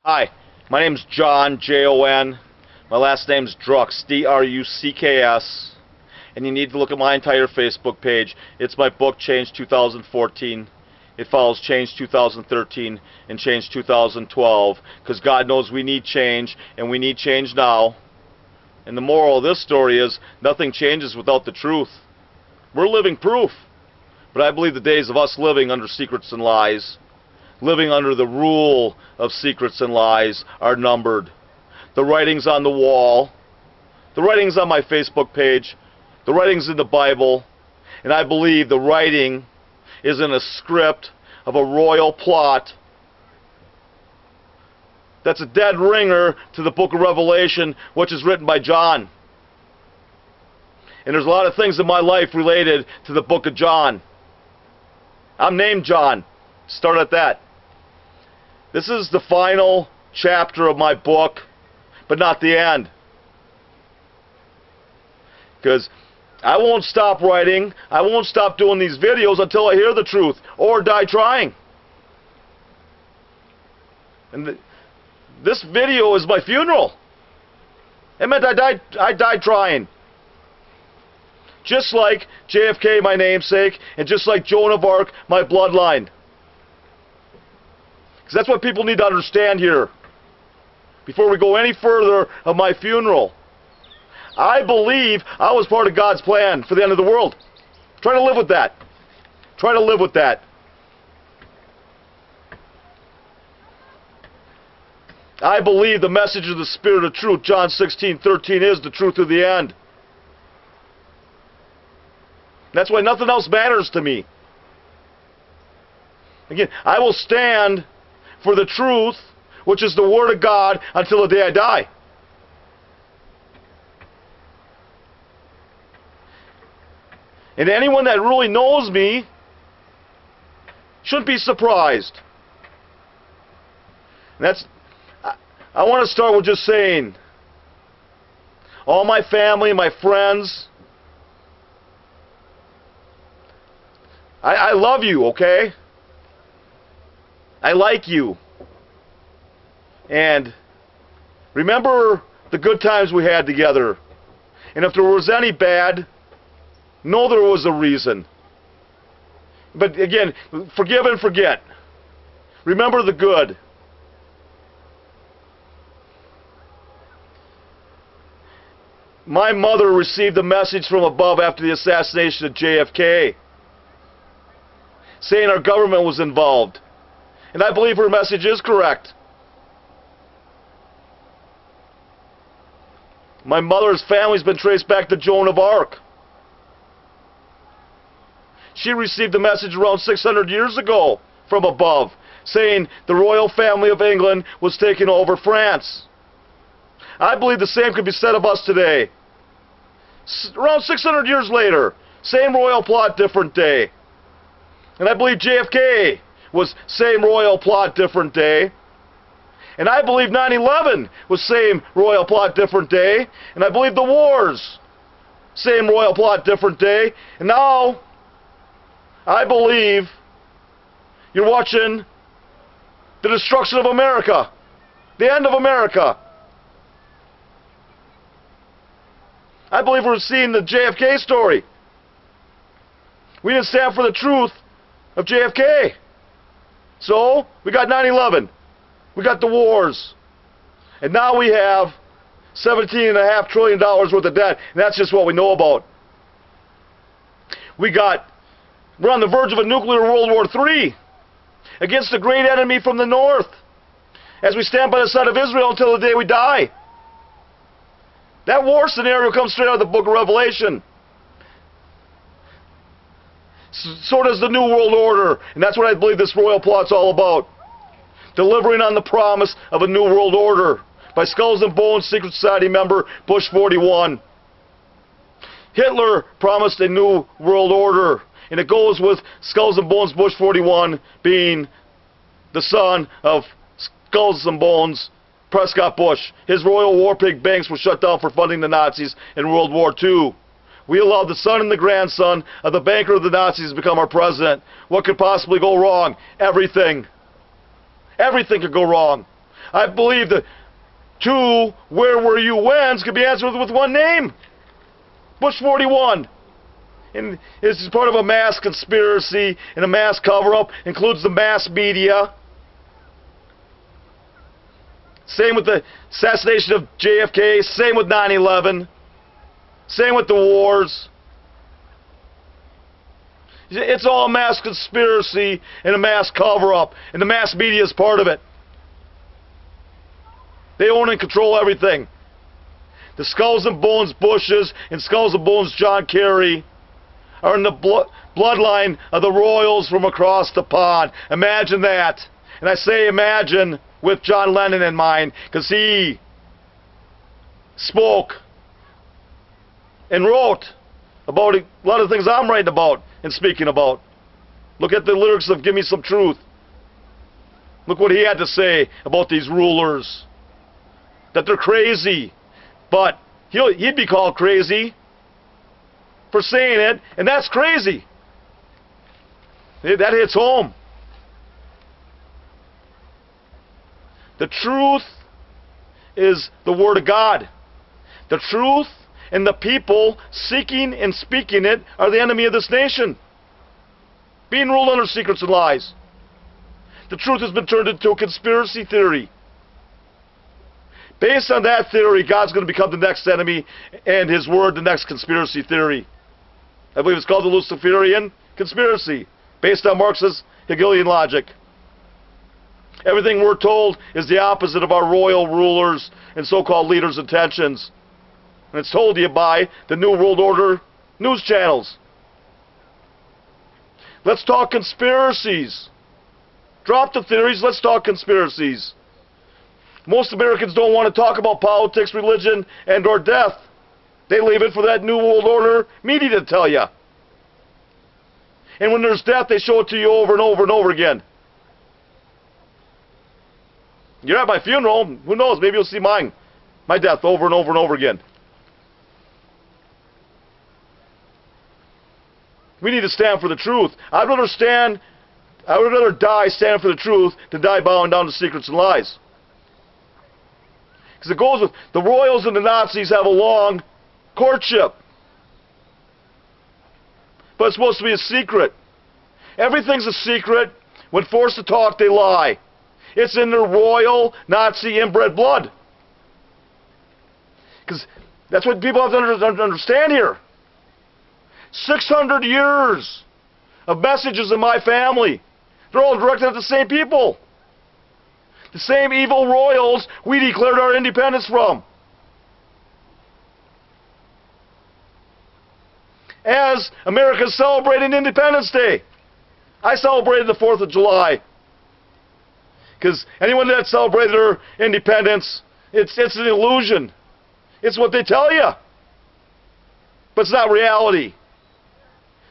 Hi, my name's John, Jon. My last name's Drucks, Drucks. And you need to look at my entire Facebook page. It's my book, Change 2014. It follows Change 2013 and Change 2012. Because God knows we need change, and we need change now. And the moral of this story is, nothing changes without the truth. We're living proof. But I believe the days of us living under secrets and lies, living under the rule of secrets and lies, are numbered. The writings on the wall, the writings on my Facebook page, the writings in the Bible, and I believe the writing is in a script of a royal plot that's a dead ringer to the book of Revelation, which is written by John. And there's a lot of things in my life related to the book of John. I'm named John. Start at that. This is the final chapter of my book, but not the end. Because I won't stop writing, I won't stop doing these videos until I hear the truth, or die trying. And this video is my funeral. It meant I died trying. Just like JFK, my namesake, and just like Joan of Arc, my bloodline. Because that's what people need to understand here. Before we go any further of my funeral, I believe I was part of God's plan for the end of the world. Try to live with that. Try to live with that. I believe the message of the Spirit of truth, John 16:13, is the truth of the end. That's why nothing else matters to me. Again, I will stand for the truth, which is the Word of God, until the day I die. And anyone that really knows me shouldn't be surprised. And I want to start with just saying, all my family, my friends, I love you, okay? I like you. And remember the good times we had together. And if there was any bad, know there was a reason. But again, forgive and forget. Remember the good. My mother received a message from above after the assassination of JFK, saying our government was involved. And I believe her message is correct. My mother's family's been traced back to Joan of Arc. She received a message around 600 years ago from above, saying the royal family of England was taking over France. I believe the same could be said of us today. Around 600 years later, same royal plot, different day. And I believe JFK was same royal plot, different day. And I believe 9/11 was same royal plot, different day. And I believe the wars, same royal plot, different day. And now, I believe you're watching the destruction of America, the end of America. I believe we're seeing the JFK story. We didn't stand for the truth of JFK. So, we got 9/11. We got the wars. And now we have $17.5 trillion worth of debt. And that's just what we know about. We're on the verge of a nuclear World War III against the great enemy from the north, as we stand by the side of Israel until the day we die. That war scenario comes straight out of the book of Revelation. So does the New World Order, and that's what I believe this royal plot's all about. Delivering on the promise of a New World Order by Skulls and Bones Secret Society member Bush 41. Hitler promised a New World Order, and it goes with Skulls and Bones Bush 41 being the son of Skulls and Bones Prescott Bush. His royal war pig banks were shut down for funding the Nazis in World War II. We allowed the son and the grandson of the banker of the Nazis to become our president. What could possibly go wrong? Everything. Everything could go wrong. I believe the two "where were you whens" could be answered with one name. Bush 41. And this is part of a mass conspiracy and a mass cover-up, includes the mass media. Same with the assassination of JFK, same with 9/11, same with the wars. It's all a mass conspiracy and a mass cover-up, and the mass media is part of it. They own and control everything. The Skulls and Bones Bushes and Skulls and Bones John Kerry are in the bloodline of the royals from across the pond. Imagine that. And I say imagine with John Lennon in mind, because he spoke and wrote about a lot of things I'm writing about and speaking about. Look at the lyrics of Give Me Some Truth. Look what he had to say about these rulers. That they're crazy. But he'd be called crazy for saying it, and that's crazy. That hits home. The truth is the Word of God. The truth and the people seeking and speaking it are the enemy of this nation, being ruled under secrets and lies. The truth has been turned into a conspiracy theory. Based on that theory, God's going to become the next enemy, and His Word the next conspiracy theory. I believe it's called the Luciferian conspiracy, based on Marxist Hegelian logic. Everything we're told is the opposite of our royal rulers and so-called leaders' intentions. And it's told to you by the New World Order news channels. Let's talk conspiracies. Drop the theories, let's talk conspiracies. Most Americans don't want to talk about politics, religion, and or death. They leave it for that New World Order media to tell you. And when there's death, they show it to you over and over and over again. You're at my funeral, who knows, maybe you'll see my death over and over and over again. We need to stand for the truth. I would rather die standing for the truth than die bowing down to secrets and lies. Because it goes with the royals and the Nazis have a long courtship. But it's supposed to be a secret. Everything's a secret. When forced to talk, they lie. It's in their royal, Nazi, inbred blood. Because that's what people have to understand here. 600 years of messages in my family. They're all directed at the same people. The same evil royals we declared our independence from. As America's celebrating Independence Day, I celebrated the 4th of July. Because anyone that celebrated their independence, it's an illusion. It's what they tell you. But it's not reality.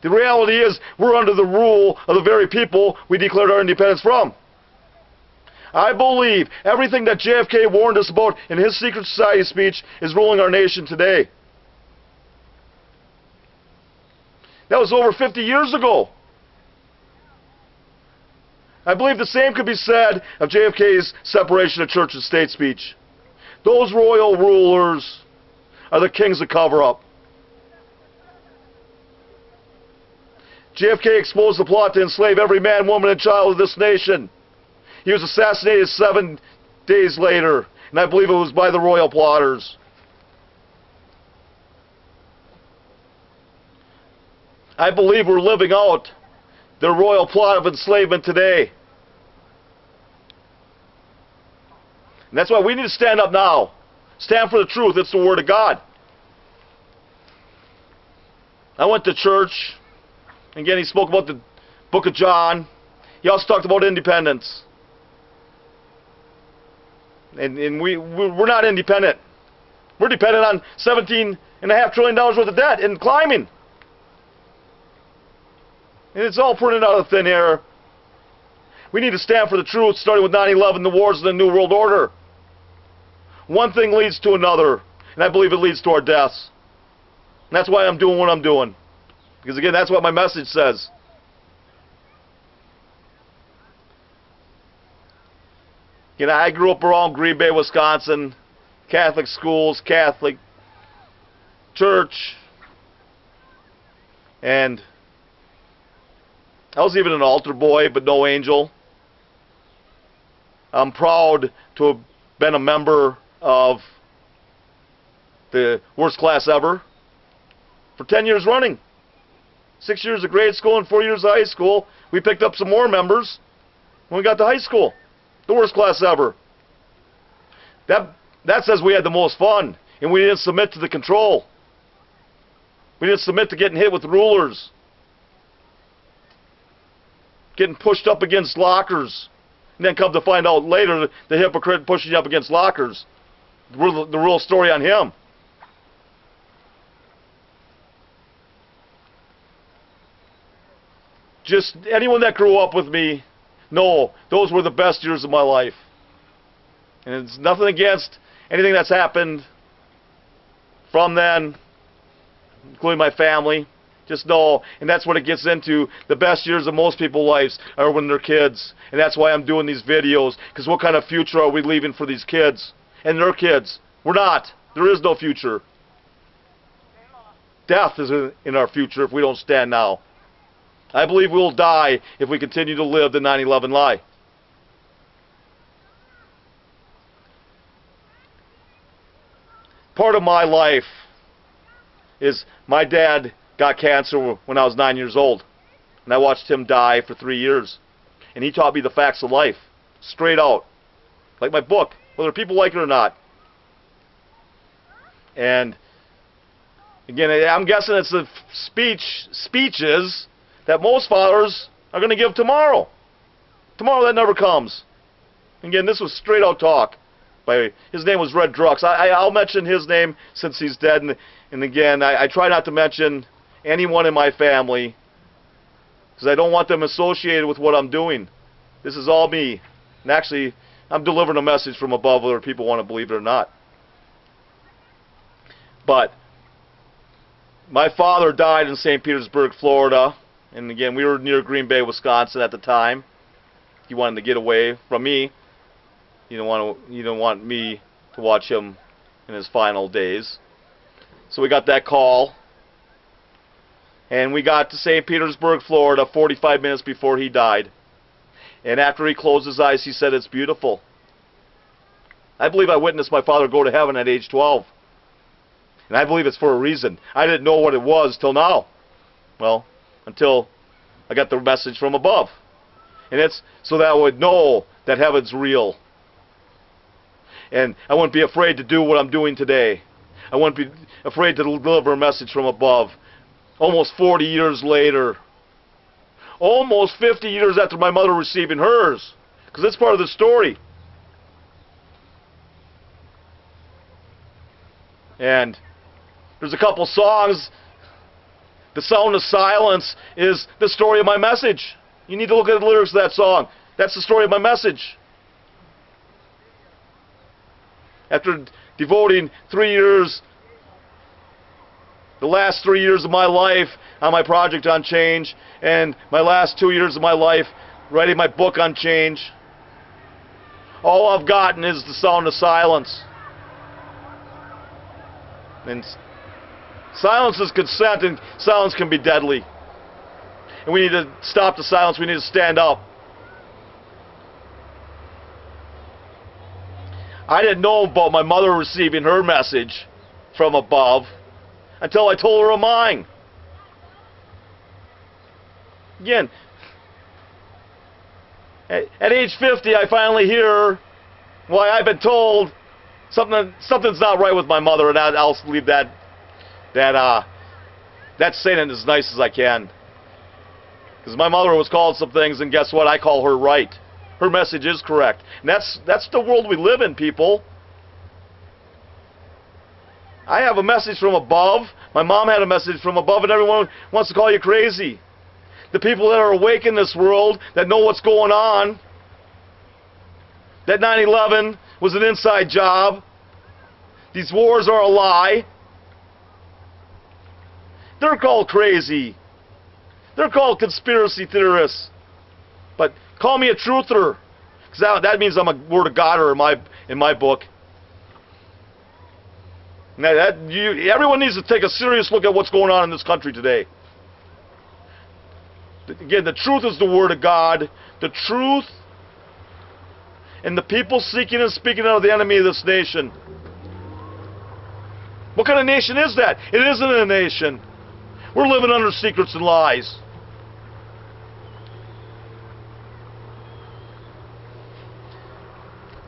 The reality is we're under the rule of the very people we declared our independence from. I believe everything that JFK warned us about in his secret society speech is ruling our nation today. That was over 50 years ago. I believe the same could be said of JFK's separation of church and state speech. Those royal rulers are the kings of cover-up. JFK exposed the plot to enslave every man, woman, and child of this nation. He was assassinated 7 days later, and I believe it was by the royal plotters. I believe we're living out the royal plot of enslavement today. And that's why we need to stand up now. Stand for the truth. It's the Word of God. I went to church. Again, he spoke about the book of John. He also talked about independence. And we're not independent. We're dependent on $17.5 trillion worth of debt and climbing. And it's all printed out of thin air. We need to stand for the truth, starting with 9/11, the wars, and the New World Order. One thing leads to another, and I believe it leads to our deaths. And that's why I'm doing what I'm doing. Because again, that's what my message says. You know, I grew up around Green Bay, Wisconsin, Catholic schools, Catholic church, and I was even an altar boy, but no angel. I'm proud to have been a member of the worst class ever for 10 years running. 6 years of grade school and 4 years of high school. We picked up some more members when we got to high school. The worst class ever. That says we had the most fun, and we didn't submit to the control. We didn't submit to getting hit with rulers, getting pushed up against lockers, and then come to find out later the hypocrite pushing you up against lockers. The real story on him. Just anyone that grew up with me, know those were the best years of my life. And it's nothing against anything that's happened from then, including my family. Just know, and that's what it gets into, the best years of most people's lives are when they're kids. And that's why I'm doing these videos, because what kind of future are we leaving for these kids and their kids? We're not. There is no future. Death is in our future if we don't stand now. I believe we will die if we continue to live the 9/11 lie. Part of my life is my dad got cancer when I was 9 years old, and I watched him die for 3 years, and he taught me the facts of life, straight out, like my book, whether people like it or not. And again, I'm guessing it's the speeches that most fathers are going to give tomorrow. Tomorrow that never comes. Again, this was straight out talk. His name was Red Drux. I'll mention his name since he's dead. And again, I try not to mention anyone in my family because I don't want them associated with what I'm doing. This is all me. And actually, I'm delivering a message from above whether people want to believe it or not. But my father died in St. Petersburg, Florida. And again, we were near Green Bay, Wisconsin at the time. He wanted to get away from me. You don't want me to watch him in his final days. So we got that call. And we got to St. Petersburg, Florida 45 minutes before he died. And after he closed his eyes, he said, "It's beautiful." I believe I witnessed my father go to heaven at age 12. And I believe it's for a reason. I didn't know what it was till now. Well, until I got the message from above. And it's so that I would know that heaven's real. And I wouldn't be afraid to do what I'm doing today. I wouldn't be afraid to deliver a message from above. Almost 40 years later. Almost 50 years after my mother receiving hers. Because that's part of the story. And there's a couple songs. The Sound of Silence is the story of my message. You need to look at the lyrics of that song. That's the story of my message. After devoting 3 years, the last 3 years of my life on my project on change, and my last 2 years of my life writing my book on change, all I've gotten is the sound of silence. And silence is consent, and silence can be deadly. And we need to stop the silence. We need to stand up. I didn't know about my mother receiving her message from above until I told her of mine. Again, at age 50, I finally hear, well, I've been told something's not right with my mother, and I'll leave that saying it as nice as I can. Because my mother was called some things, and guess what? I call her right. Her message is correct. And that's the world we live in, people. I have a message from above. My mom had a message from above, and everyone wants to call you crazy. The people that are awake in this world, that know what's going on, that 9/11 was an inside job, these wars are a lie, they're called crazy. They're called conspiracy theorists. But call me a truther. Because that means I'm a Word of God in my book. Now everyone needs to take a serious look at what's going on in this country today. Again, the truth is the Word of God. The truth and the people seeking and speaking out of the enemy of this nation. What kind of nation is that? It isn't a nation. We're living under secrets and lies.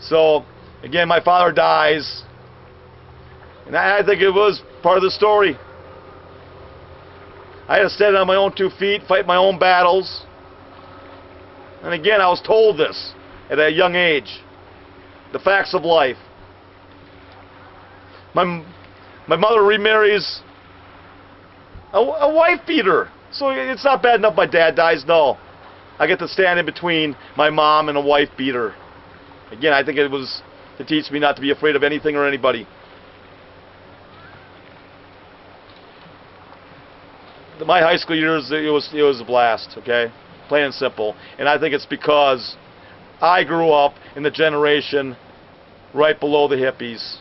So, again, my father dies. And I think it was part of the story. I had to stand on my own 2 feet, fight my own battles. And again, I was told this at a young age. The facts of life. My mother remarries a wife beater. So it's not bad enough my dad dies. No. I get to stand in between my mom and a wife beater. Again, I think it was to teach me not to be afraid of anything or anybody. My high school years, it was a blast, okay? Plain and simple. And I think it's because I grew up in the generation right below the hippies.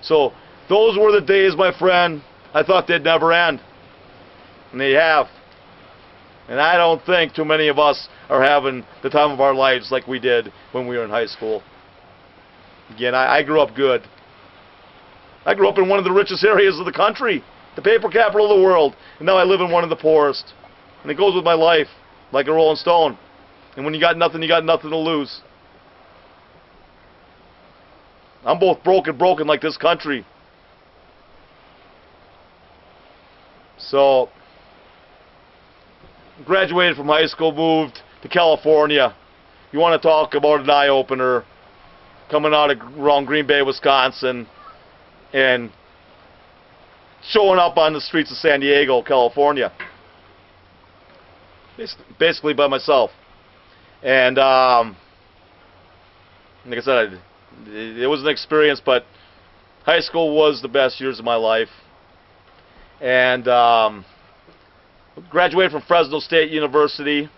So those were the days, my friend, I thought they'd never end. And they have. And I don't think too many of us are having the time of our lives like we did when we were in high school. Again, I grew up good. I grew up in one of the richest areas of the country. The paper capital of the world, and now I live in one of the poorest. And it goes with my life, like a rolling stone. And when you got nothing to lose. I'm both broken like this country. So, graduated from high school, moved to California. You want to talk about an eye-opener, coming out of around Green Bay, Wisconsin, and showing up on the streets of San Diego, California. Basically by myself. And like I said, it was an experience, but high school was the best years of my life. And graduated from Fresno State University.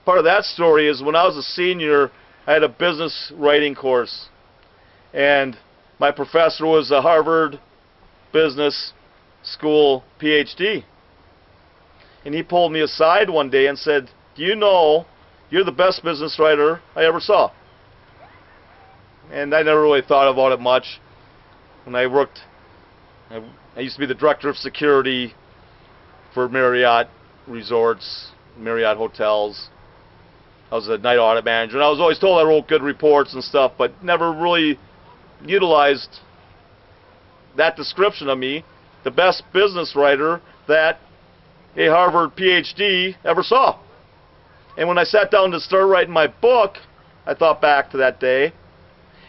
Part of that story is when I was a senior, I had a business writing course. And my professor was a Harvard Business School PhD. And he pulled me aside one day and said, "Do you know you're the best business writer I ever saw?" And I never really thought about it much. When I worked, I used to be the director of security for Marriott Resorts, Marriott Hotels. I was a night audit manager, and I was always told I wrote good reports and stuff, but never really utilized that description of me, the best business writer that a Harvard PhD ever saw. And when I sat down to start writing my book, I thought back to that day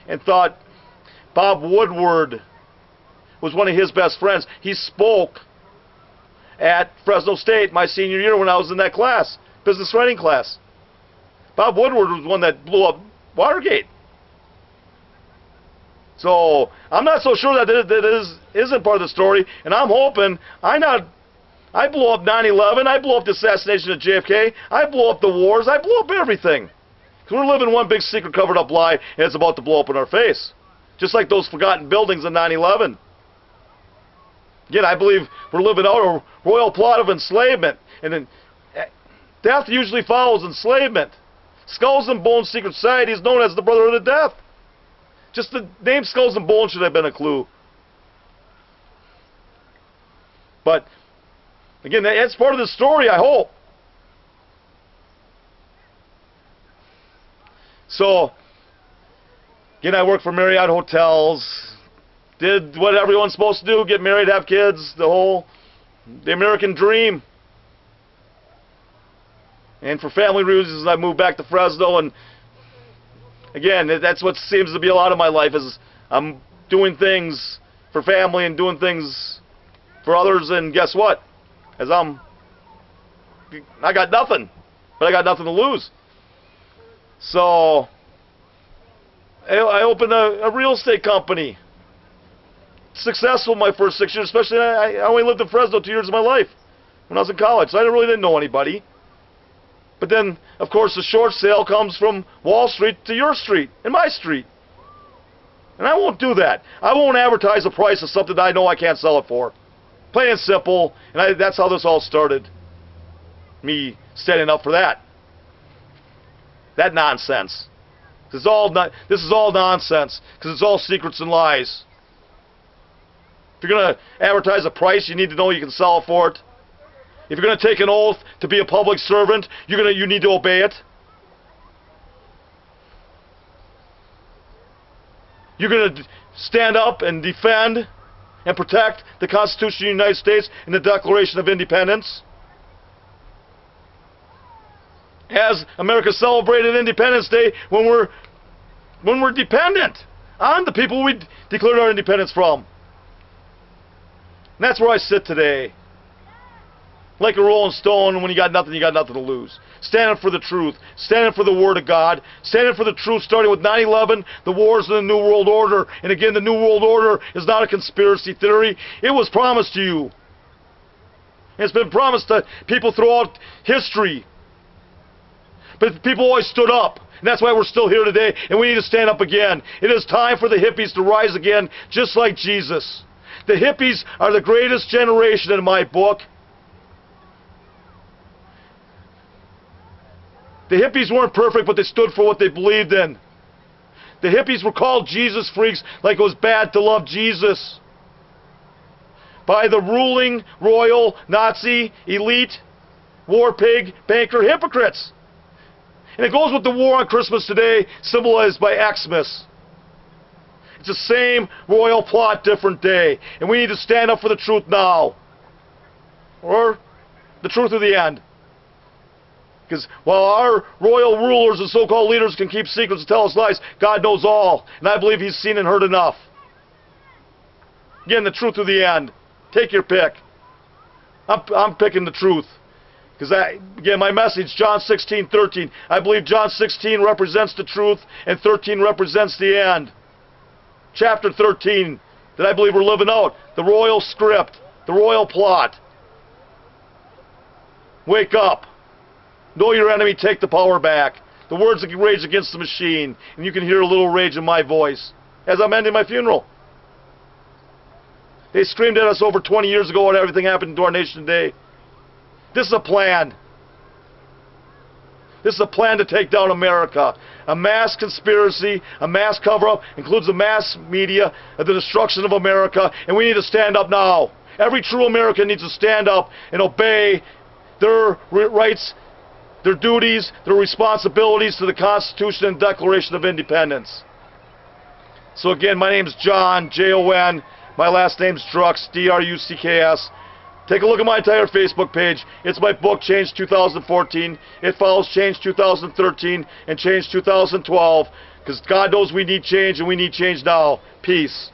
and thought Bob Woodward was one of his best friends. He spoke at Fresno State my senior year when I was in that class, business writing class. Bob Woodward was the one that blew up Watergate. So I'm not so sure that isn't part of the story, and I'm hoping I blow up 9/11, I blow up the assassination of JFK, I blow up the wars, I blow up everything. Because we're living one big secret covered up lie, and it's about to blow up in our face. Just like those forgotten buildings in 9/11. Again, I believe we're living out a royal plot of enslavement, and then death usually follows enslavement. Skulls and Bones Secret Society is known as the Brotherhood of Death. Just the name Skulls and Bones should have been a clue. But, again, that's part of the story, I hope. So, again, I worked for Marriott Hotels. Did what everyone's supposed to do, get married, have kids, the American dream. And for family reasons, I moved back to Fresno, and again, that's what seems to be a lot of my life, is I'm doing things for family and doing things for others, and guess what? I got nothing, but I got nothing to lose. So, I opened a real estate company. Successful my first 6 years, especially I only lived in Fresno 2 years of my life when I was in college, so I really didn't know anybody. But then, of course, the short sale comes from Wall Street to your street and my street. And I won't do that. I won't advertise the price of something that I know I can't sell it for. Plain and simple. And that's how this all started. Me standing up for that. That nonsense. This is all nonsense. Because it's all secrets and lies. If you're going to advertise a price, you need to know you can sell it for it. If you're going to take an oath to be a public servant, you need to obey it. You're going to stand up and defend and protect the Constitution of the United States and the Declaration of Independence. As America celebrated Independence Day when we're dependent on the people we declared our independence from. And that's where I sit today. Like a rolling stone, when you got nothing to lose. Standing for the truth. Standing for the Word of God. Standing for the truth, starting with 9/11, the wars and the New World Order. And again, the New World Order is not a conspiracy theory. It was promised to you. It's been promised to people throughout history. But people always stood up. And that's why we're still here today. And we need to stand up again. It is time for the hippies to rise again, just like Jesus. The hippies are the greatest generation in my book. The hippies weren't perfect, but they stood for what they believed in. The hippies were called Jesus freaks like it was bad to love Jesus. By the ruling, royal, Nazi, elite, war pig, banker hypocrites. And it goes with the war on Christmas today, symbolized by Xmas. It's the same royal plot, different day. And we need to stand up for the truth now. Or the truth of the end. Because while our royal rulers and so-called leaders can keep secrets and tell us lies, God knows all. And I believe He's seen and heard enough. Again, the truth of the end. Take your pick. I'm picking the truth. Because, again, my message, John 16:13. I believe John 16 represents the truth and 13 represents the end. Chapter 13 that I believe we're living out. The royal script. The royal plot. Wake up. Know your enemy, take the power back. The words that rage against the machine. And you can hear a little rage in my voice as I'm ending my funeral. They screamed at us over 20 years ago when everything happened to our nation today. This is a plan. This is a plan to take down America. A mass conspiracy, a mass cover-up, includes the mass media, the destruction of America, and we need to stand up now. Every true American needs to stand up and obey their rights, their duties, their responsibilities to the Constitution and Declaration of Independence. So again, my name is John, Jon. My last name's Drucks, Drucks. Take a look at my entire Facebook page. It's my book, Change 2014. It follows Change 2013 and Change 2012. Because God knows we need change, and we need change now. Peace.